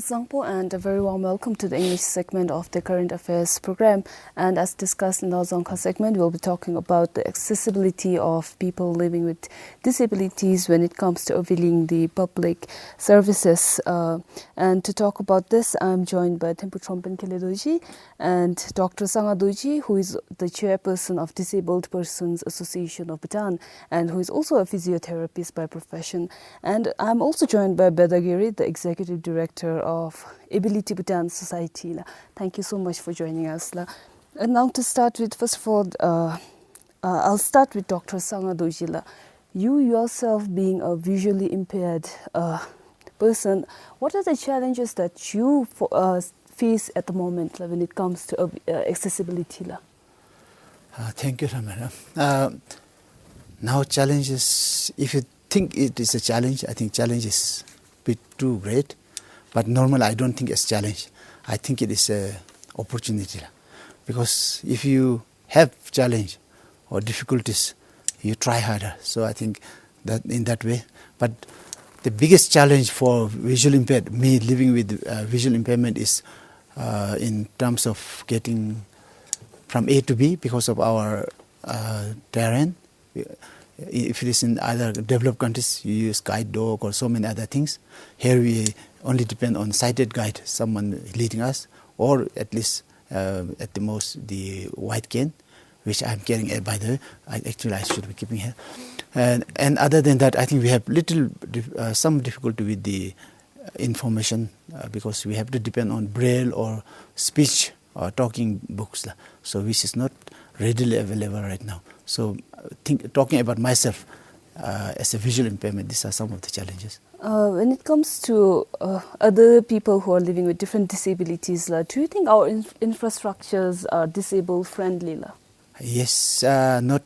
Zangpo, and a very warm welcome to the English segment of the Current Affairs program. And as discussed in our Zongkha segment, we'll be talking about the accessibility of people living with disabilities when it comes to availing the public services. And to talk about this, I'm joined by Thempu Trompen Keledoji and Dr. Sangadoji, who is the chairperson of Disabled Persons Association of Bhutan, and who is also a physiotherapist by profession. And I'm also joined by Bedagiri, the executive director of Ability Bhutan Society. Thank you so much for joining us. And now to start with, first of all, I'll start with Dr. Sangadoji. You yourself being a visually impaired person, what are the challenges that you face at the moment when it comes to accessibility? Thank you, Ramana. Now challenges, if you think it is a challenge, I think challenge is a bit too great. But normally I don't think it's a challenge. I think it is an opportunity. Because if you have challenge or difficulties, you try harder. So I think that in that way. But the biggest challenge for visual impaired, me living with visual impairment, is in terms of getting from A to B because of our terrain. If it is in other developed countries, you use guide dog or so many other things. Here we only depend on sighted guide, someone leading us, or at least at the most the white cane, which I'm carrying. By the way, I should be keeping here. And other than that, I think we have some difficulty with the information because we have to depend on braille or speech or talking books, so which is not readily available right now. So talking about myself as a visual impairment, these are some of the challenges. When it comes to other people who are living with different disabilities, do you think our infrastructures are disabled friendly? Yes, not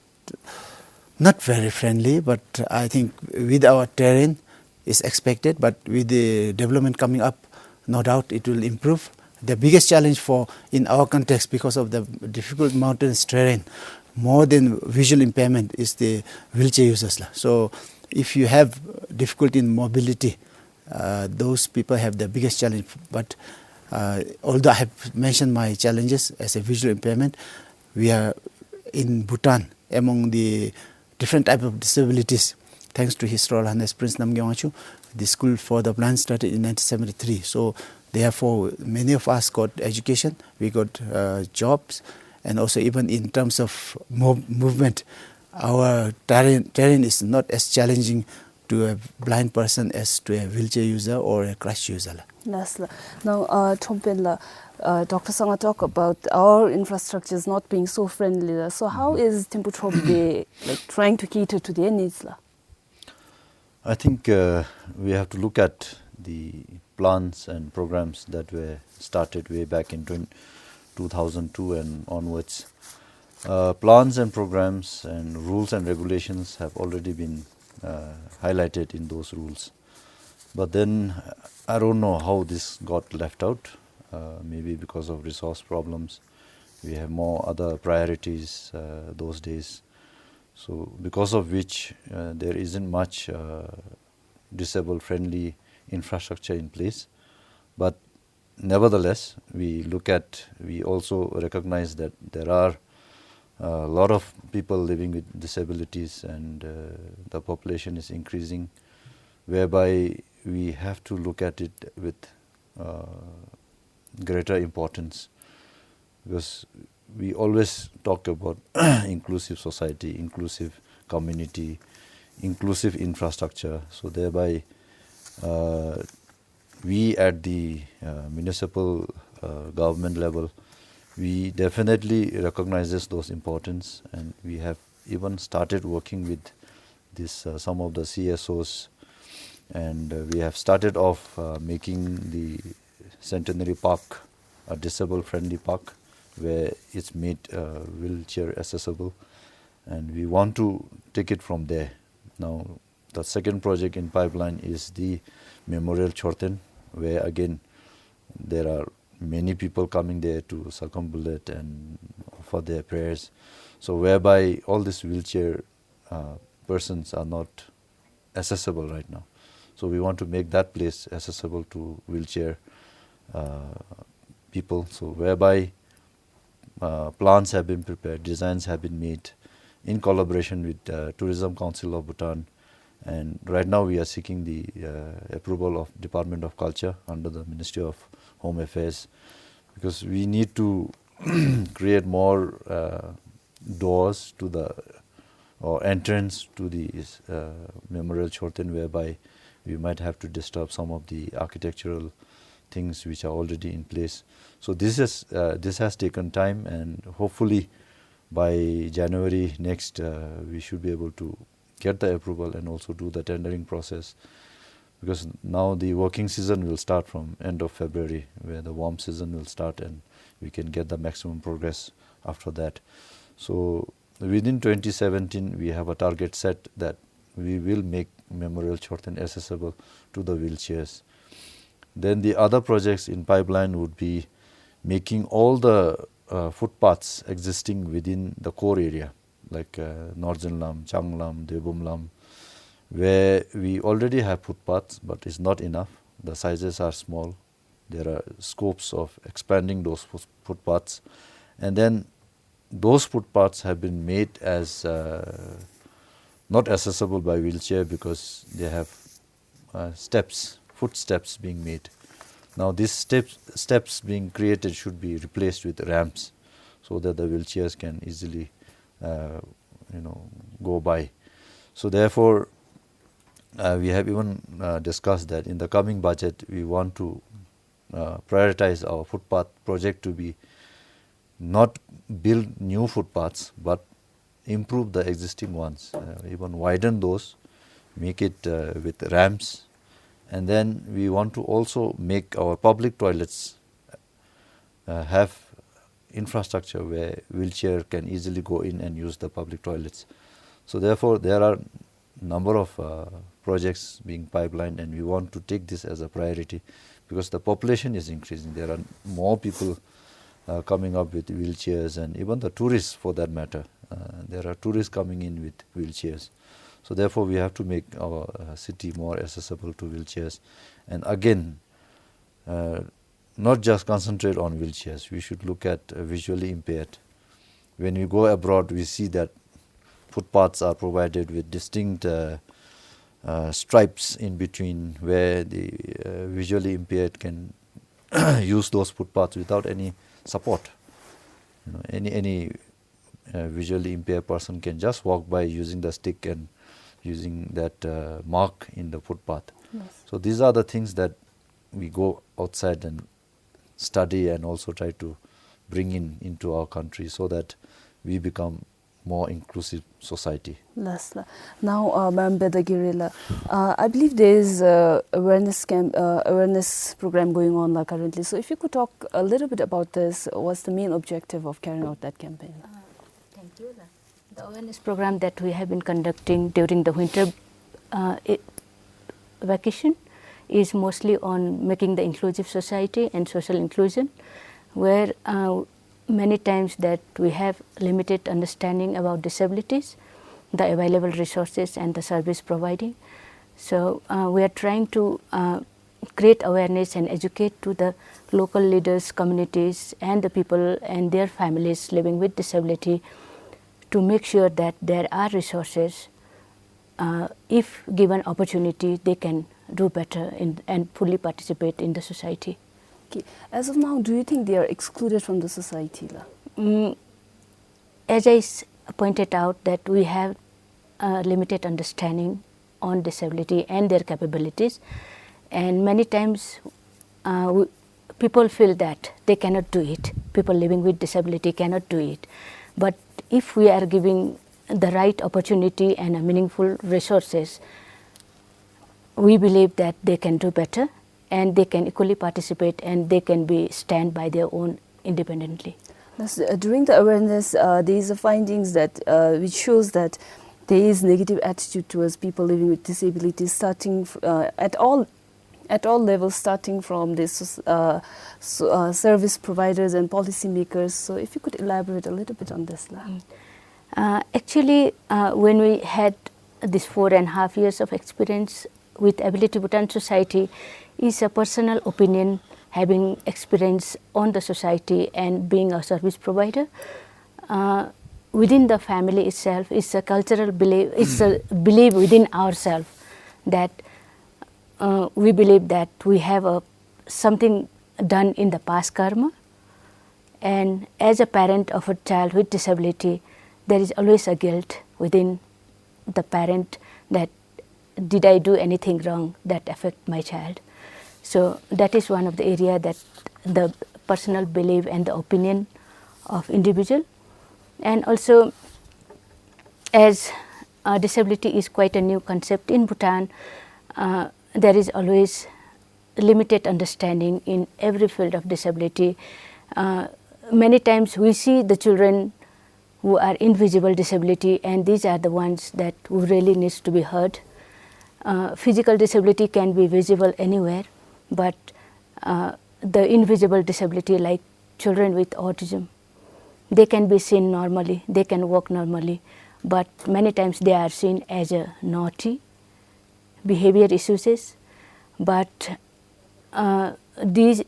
very friendly, but I think with our terrain is expected, but with the development coming up, no doubt it will improve. The biggest challenge in our context, because of the difficult mountainous terrain, more than visual impairment, is the wheelchair users. So if you have difficulty in mobility, those people have the biggest challenge. But although I have mentioned my challenges as a visual impairment, we are in Bhutan among the different type of disabilities. Thanks to His Royal Highness Prince Namgyal Wangchuck, the School for the Blind started in 1973. So therefore, many of us got education, we got jobs, and also even in terms of movement, our terrain is not as challenging to a blind person as to a wheelchair user or a crutch user. Yes. Now, Trompen, Dr. Sanga talk about our infrastructures not being so friendly. So how is Thempu Trompe trying to cater to their needs? I think we have to look at the plans and programs that were started way back in 2002 and onwards. Plans and programs and rules and regulations have already been highlighted in those rules. But then I don't know how this got left out, maybe because of resource problems. We have more other priorities those days. So because of which there isn't much disabled friendly infrastructure in place. But nevertheless, we also recognize that there are a lot of people living with disabilities, and the population is increasing, whereby we have to look at it with greater importance, because we always talk about inclusive society, inclusive community, inclusive infrastructure. So thereby we at the municipal government level, we definitely recognizes those importance, and we have even started working with some of the CSOs, and we have started off making the Centenary Park a disabled friendly park where it's made wheelchair accessible, and we want to take it from there. Now the second project in pipeline is the Memorial Chorten, where again there are many people coming there to circumambulate and offer their prayers. So whereby all these wheelchair persons are not accessible right now. So we want to make that place accessible to wheelchair people. So whereby plans have been prepared, designs have been made in collaboration with Tourism Council of Bhutan, and right now we are seeking the approval of Department of Culture under the Ministry of Home Affairs, because we need to create more doors to the or entrance to the Memorial Chorten, whereby we might have to disturb some of the architectural things which are already in place. So this has taken time, and hopefully by January next we should be able to get the approval and also do the tendering process, because now the working season will start from end of February, where the warm season will start, and we can get the maximum progress after that. So within 2017 we have a target set that we will make Memorial Chorten accessible to the wheelchairs. Then the other projects in pipeline would be making all the footpaths existing within the core area, like Northern Lam, Changlam, Devum Lam, where we already have footpaths, but it's not enough. The sizes are small. There are scopes of expanding those footpaths, and then those footpaths have been made as not accessible by wheelchair because they have footsteps being made. Now these steps being created should be replaced with ramps, so that the wheelchairs can easily go by. So therefore we have even discussed that in the coming budget we want to prioritize our footpath project to be not build new footpaths but improve the existing ones, even widen those, make it with ramps, and then we want to also make our public toilets have infrastructure where wheelchair can easily go in and use the public toilets. So therefore there are number of projects being pipelined, and we want to take this as a priority because the population is increasing. There are more people coming up with wheelchairs, and even the tourists for that matter. There are tourists coming in with wheelchairs. So therefore we have to make our city more accessible to wheelchairs, and again not just concentrate on wheelchairs. We should look at visually impaired. When we go abroad, we see that footpaths are provided with distinct stripes in between, where the visually impaired can use those footpaths without any support. Any visually impaired person can just walk by using the stick and using that mark in the footpath. Yes. So these are the things that we go outside and study and also try to bring into our country, so that we become more inclusive society. Now, Ma'am Bedagirila, I believe there is awareness program going on currently. So if you could talk a little bit about this, what's the main objective of carrying out that campaign? Thank you. The awareness program that we have been conducting during the winter vacation is mostly on making the inclusive society and social inclusion, where many times that we have limited understanding about disabilities, the available resources and the service providing. So we are trying to create awareness and educate to the local leaders, communities and the people and their families living with disability, to make sure that there are resources. If given opportunity, they can do better and fully participate in the society. Okay. As of now, do you think they are excluded from the society? As I pointed out, that we have limited understanding on disability and their capabilities, and many times people feel that they cannot do it. People living with disability cannot do it. But if we are giving the right opportunity and meaningful resources, we believe that they can do better, and they can equally participate, and they can stand by their own independently. During the awareness, there is a findings that which shows that there is negative attitude towards people living with disabilities, starting at all levels, starting from this service providers and policymakers. So if you could elaborate a little bit on this. Actually, when we had this 4.5 years of experience with Ability Bhutan Society, is a personal opinion having experience on the society and being a service provider, within the family itself is a cultural belief, it's a belief within ourselves that we believe that we have something done in the past karma, and as a parent of a child with disability, there is always a guilt within the parent that did I do anything wrong that affect my child. So that is one of the area that the personal belief and the opinion of individual. And also, as disability is quite a new concept in Bhutan, there is always limited understanding in every field of disability. Many times we see the children who are invisible disability, and these are the ones that who really needs to be heard. Physical disability can be visible anywhere, but the invisible disability, like children with autism, they can be seen normally, they can walk normally, but many times they are seen as a naughty behavior issues. But these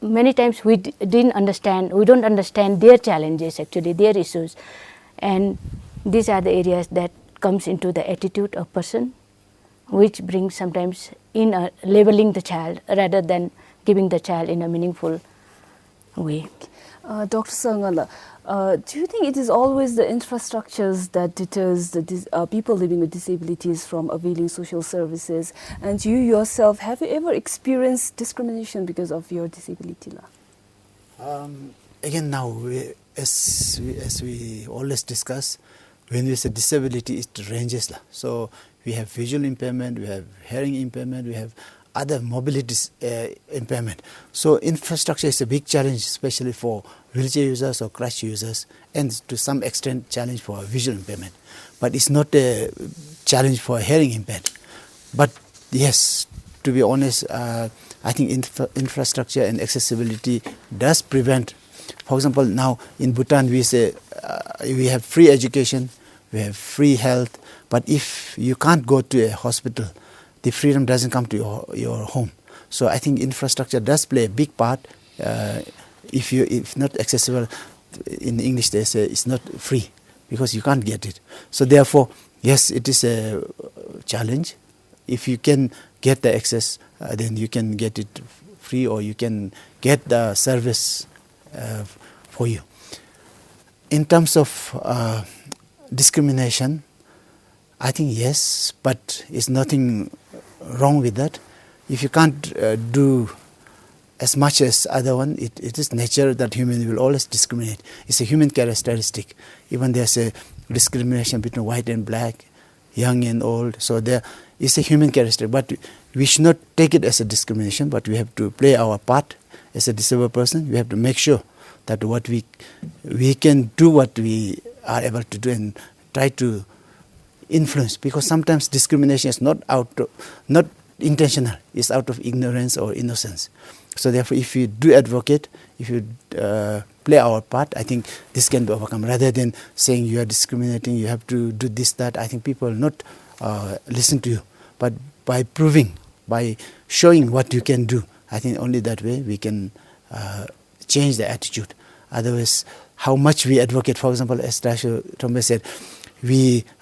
many times we don't understand their challenges, actually their issues, and these are the areas that comes into the attitude of person, which brings sometimes in labeling the child rather than giving the child in a meaningful way. Dr. Sangala, do you think it is always the infrastructures that deters the people living with disabilities from availing social services? And you yourself, have you ever experienced discrimination because of your disability? Again, now, as we always discuss, when we say disability, it ranges. So we have visual impairment, we have hearing impairment, we have other mobility impairment. So infrastructure is a big challenge, especially for wheelchair users or crutch users, and to some extent challenge for visual impairment. But it's not a challenge for hearing impairment. But yes, to be honest, I think infrastructure and accessibility does prevent. For example, now in Bhutan we say we have free education, we have free health, but if you can't go to a hospital, the freedom doesn't come to your home. So I think infrastructure does play a big part. If not accessible, in English they say it's not free because you can't get it. So therefore, yes, it is a challenge. If you can get the access, then you can get it free, or you can get the service for you. In terms of discrimination, I think yes, but it's nothing wrong with that. If you can't do as much as other one, it is nature that human will always discriminate. It's a human characteristic. Even there's a discrimination between white and black, young and old. So there is a human characteristic. But we should not take it as a discrimination, but we have to play our part as a disabled person. We have to make sure that what we can do what we are able to do and try to influence, because sometimes discrimination is not intentional, it's out of ignorance or innocence. So therefore, if you do advocate, if you play our part, I think this can be overcome. Rather than saying you are discriminating, you have to do this, that, I think people will not listen to you. But by proving, by showing what you can do, I think only that way we can change the attitude. Otherwise, how much we advocate, for example, as Dasho Tombe said,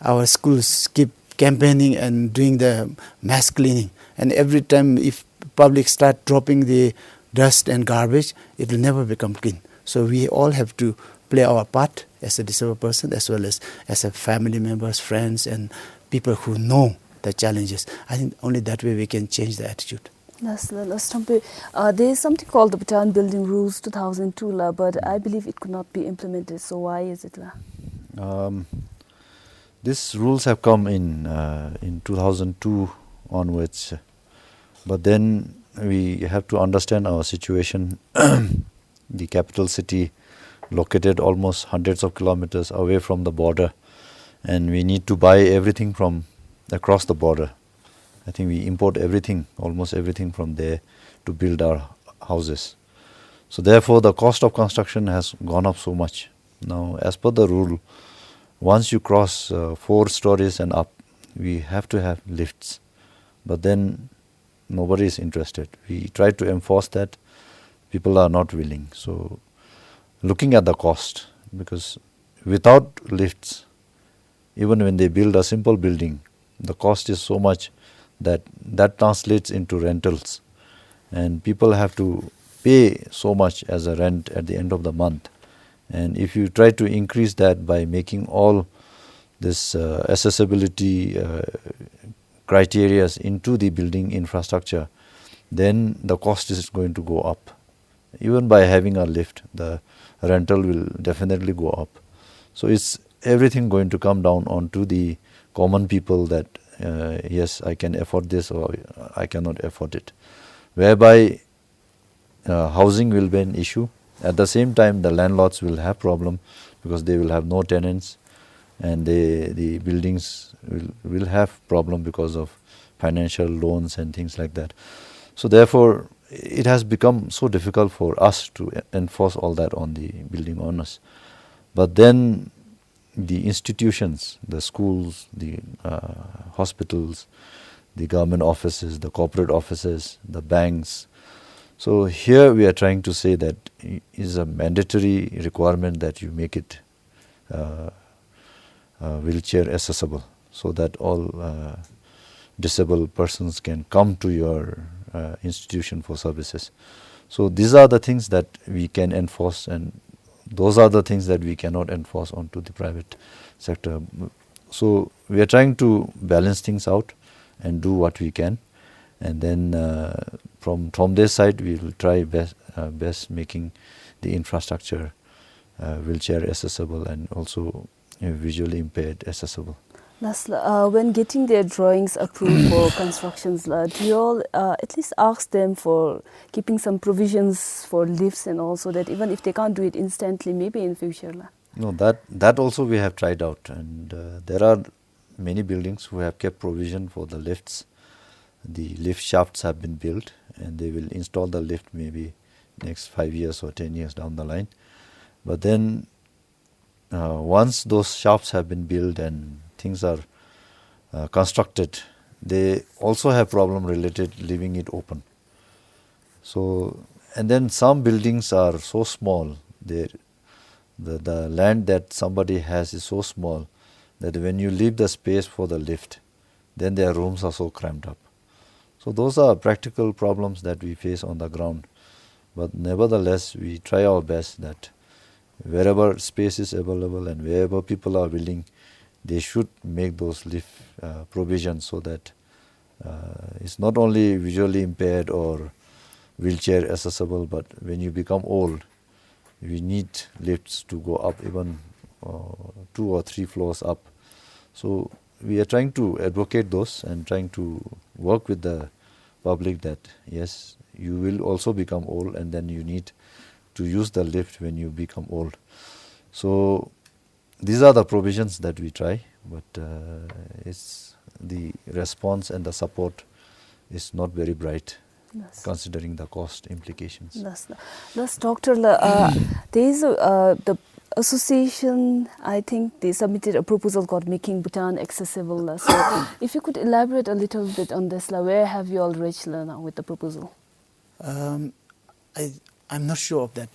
our schools keep campaigning and doing the mass cleaning, and every time if public start dropping the dust and garbage, it will never become clean. So we all have to play our part as a disabled person, as well as a family members, friends, and people who know the challenges. I think only that way we can change the attitude. There is something called the Bhutan Building Rules 2002, but I believe it could not be implemented. So why is it? These rules have come in 2002 onwards, but then we have to understand our situation. The capital city, located almost hundreds of kilometers away from the border, and we need to buy everything from across the border. I think we import everything, almost everything from there to build our houses. So therefore, the cost of construction has gone up so much. Now, as per the rule, once you cross 4 stories and up, we have to have lifts. But then nobody is interested. We try to enforce that. People are not willing. So looking at the cost, because without lifts, even when they build a simple building, the cost is so much that translates into rentals, and people have to pay so much as a rent at the end of the month. And if you try to increase that by making all this accessibility criteria into the building infrastructure, then the cost is going to go up. Even by having a lift, the rental will definitely go up. So it's everything going to come down onto the common people that yes, I can afford this or I cannot afford it, whereby housing will be an issue. At the same time, the landlords will have problem because they will have no tenants, and the buildings will have problem because of financial loans and things like that. So therefore, it has become so difficult for us to enforce all that on the building owners. But then the institutions, the schools, the hospitals, the government offices, the corporate offices, the banks. So here we are trying to say that it is a mandatory requirement that you make it wheelchair accessible, so that all disabled persons can come to your institution for services. So these are the things that we can enforce, and those are the things that we cannot enforce onto the private sector. So we are trying to balance things out and do what we can, and then from their side we will try best making the infrastructure wheelchair accessible and also visually impaired accessible. When getting their drawings approved for constructions, do you all at least ask them for keeping some provisions for lifts and also that even if they can't do it instantly, maybe in future? No, that also we have tried out, and there are many buildings who have kept provision for the lifts. The lift shafts have been built, and they will install the lift maybe next 5 years or 10 years down the line. But then once those shafts have been built and things are constructed, they also have problem related leaving it open. So, and then some buildings are so small, the land that somebody has is so small that when you leave the space for the lift, then their rooms are so cramped up. So those are practical problems that we face on the ground. But nevertheless, we try our best that wherever space is available and wherever people are willing, they should make those lift provisions, so that it's not only visually impaired or wheelchair accessible, but when you become old, we need lifts to go up even 2 or 3 floors up. So we are trying to advocate those and trying to work with the public that yes, you will also become old, and then you need to use the lift when you become old. So these are the provisions that we try, but it's the response and the support is not very bright, considering the cost implications. That's Dr. There is the association, I think they submitted a proposal called Making Bhutan Accessible. So if you could elaborate a little bit on this, where have you all reached now with the proposal? I'm not sure of that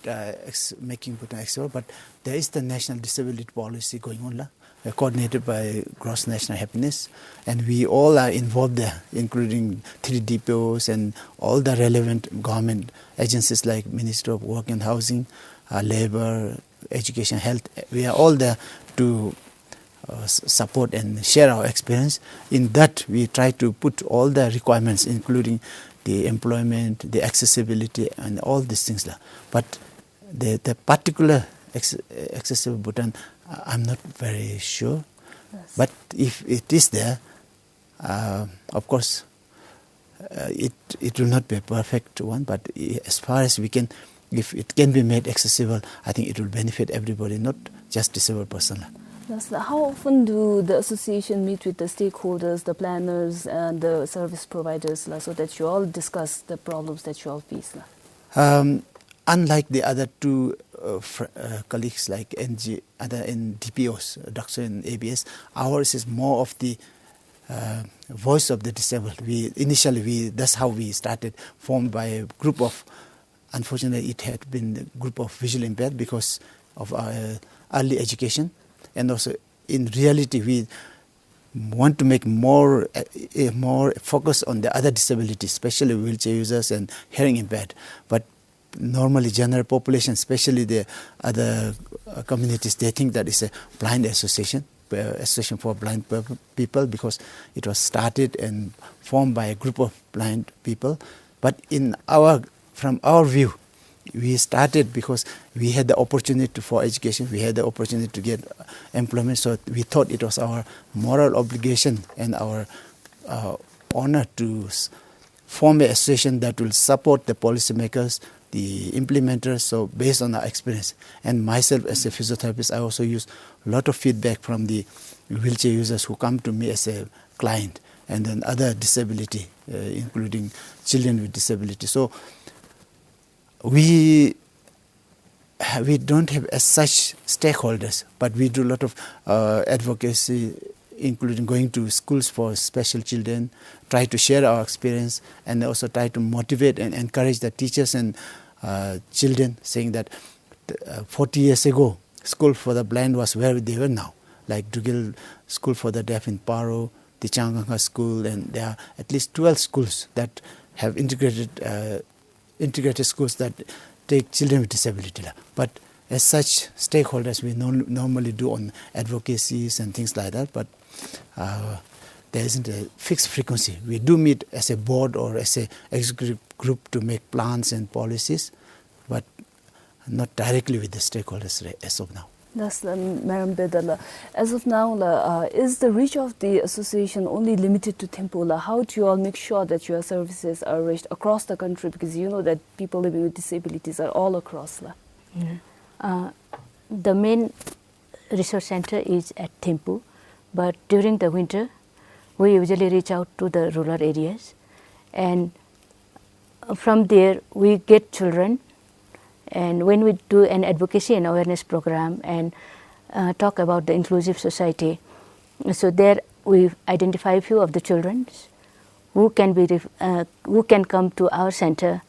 Making Bhutan Accessible, but there is the National Disability Policy going on, coordinated by Gross National Happiness, and we all are involved there, including 3 DPOs and all the relevant government agencies like Ministry of Work and Housing, Labour, Education, Health. We are all there to support and share our experience. In that, we try to put all the requirements, including the employment, the accessibility, and all these things. But the particular accessible Bhutan, I'm not very sure. Yes. But if it is there, of course, it will not be a perfect one. But as far as we can, if it can be made accessible, I think it will benefit everybody, not just disabled person. How often do the association meet with the stakeholders, the planners, and the service providers, so that you all discuss the problems that you all face? Unlike the other 2 colleagues like other in DPOs, Doctor and ABS, ours is more of the voice of the disabled. That's how we started, formed by a group of, unfortunately it had been a group of visually impaired because of our early education, and also in reality we want to make more focus on the other disabilities, especially wheelchair users and hearing impaired. But normally general population, especially the other communities, they think that it's a blind association for blind people, because it was started and formed by a group of blind people. But from our view, we started because we had the opportunity for education, we had the opportunity to get employment, so we thought it was our moral obligation and our honor to form an association that will support the policymakers, the implementers, so based on our experience. And myself as a physiotherapist, I also use a lot of feedback from the wheelchair users who come to me as a client, and then other disability, including children with disability. So we don't have as such stakeholders, but we do a lot of advocacy, including going to schools for special children, try to share our experience, and also try to motivate and encourage the teachers and children, saying that 40 years ago, school for the blind was where they were now, like Dugil School for the Deaf in Paro, the Changanga School, and there are at least 12 schools that have integrated schools that take children with disability. But as such stakeholders, we normally do on advocacies and things like that, but there isn't a fixed frequency. We do meet as a board or as a executive group to make plans and policies, but not directly with the stakeholders as of now. That's Madam Bedala. As of now, is the reach of the association only limited to Thimphu? How do you all make sure that your services are reached across the country? Because you know that people living with disabilities are all across. The main resource center is at Thimphu, but during the winter, we usually reach out to the rural areas, and from there we get children. And when we do an advocacy and awareness program and talk about the inclusive society, so there we identify a few of the children who can come to our center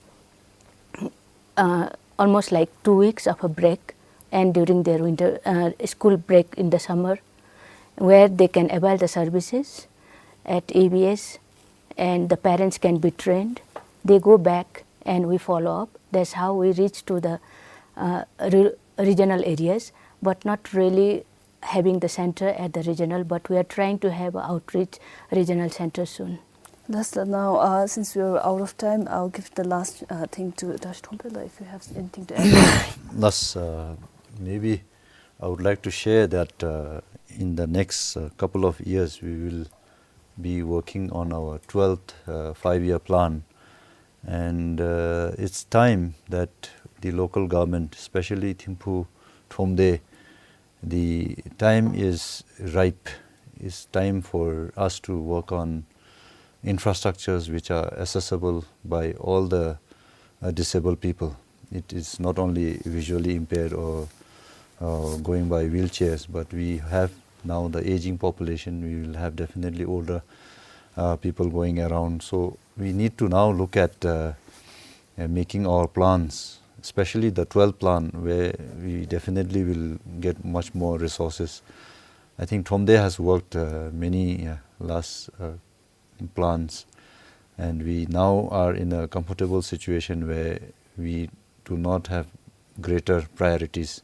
almost like 2 weeks of a break, and during their winter school break in the summer, where they can avail the services at ABS, and the parents can be trained. They go back and we follow up. That's how we reach to the regional areas, but not really having the center at the regional, but we are trying to have outreach regional center soon. That's now, since we're out of time, I'll give the last thing to Dash Thompela, if you have anything to add. Thus, maybe I would like to share that in the next couple of years we will be working on our 12th 5-year plan, and it's time that the local government, especially Thimphu, Thomde, the time is ripe. It's time for us to work on infrastructures which are accessible by all the disabled people. It is not only visually impaired or going by wheelchairs, but we have now the aging population. We will have definitely older people going around. So we need to now look at making our plans, especially the 12th plan, where we definitely will get much more resources. I think Thomde has worked many last plans, and we now are in a comfortable situation where we do not have greater priorities.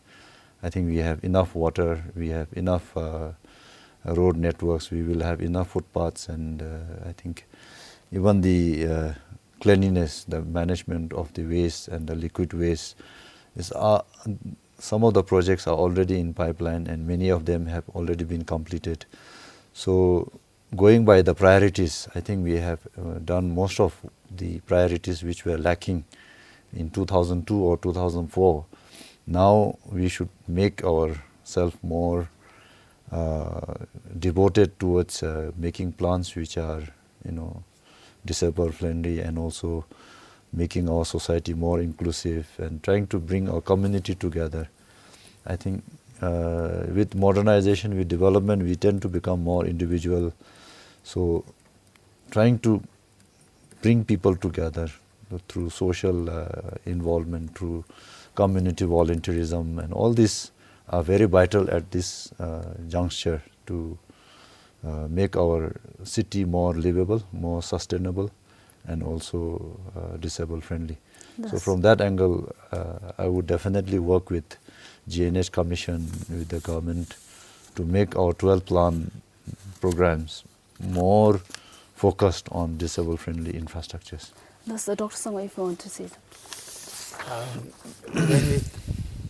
I think we have enough water, we have enough road networks, we will have enough footpaths, and I think even the cleanliness, the management of the waste and the liquid waste is some of the projects are already in pipeline, and many of them have already been completed. So going by the priorities, I think we have done most of the priorities which were lacking in 2002 or 2004. Now we should make ourselves more devoted towards making plans which are, disabled friendly, and also making our society more inclusive and trying to bring our community together. I think with modernization, with development, we tend to become more individual. So trying to bring people together through social involvement, through community volunteerism, and all these are very vital at this juncture to make our city more livable, more sustainable, and also disabled friendly. So from that angle, I would definitely work with GNH Commission, with the government, to make our 12 plan programs more focused on disabled friendly infrastructures. That's Dr. Sangma, if you want to say When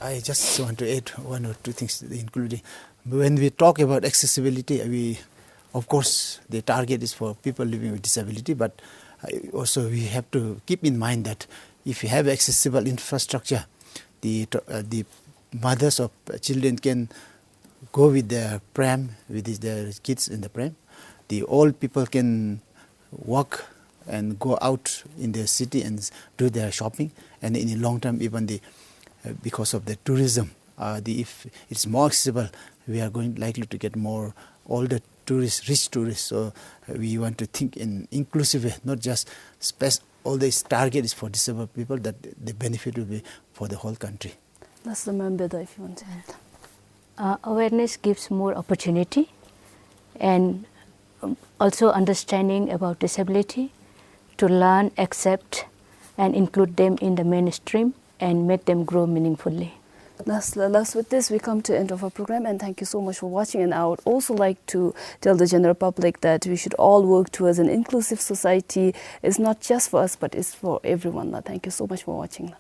I just want to add one or two things, including when we talk about accessibility, of course the target is for people living with disability, but also we have to keep in mind that if you have accessible infrastructure, the mothers of children can go with their pram, with their kids in the pram. The old people can walk and go out in the city and do their shopping. And in the long term, even because of the tourism, if it's more accessible, we are likely to get more older tourists, rich tourists. So we want to think in inclusive way, not just all this target is for disabled people, that the benefit will be for the whole country. That's the member, if you want to add. Awareness gives more opportunity, and also understanding about disability, to learn, accept, and include them in the mainstream and make them grow meaningfully. Thus, with this, we come to the end of our program, and thank you so much for watching. And I would also like to tell the general public that we should all work towards an inclusive society. It's not just for us, but it's for everyone. Thank you so much for watching.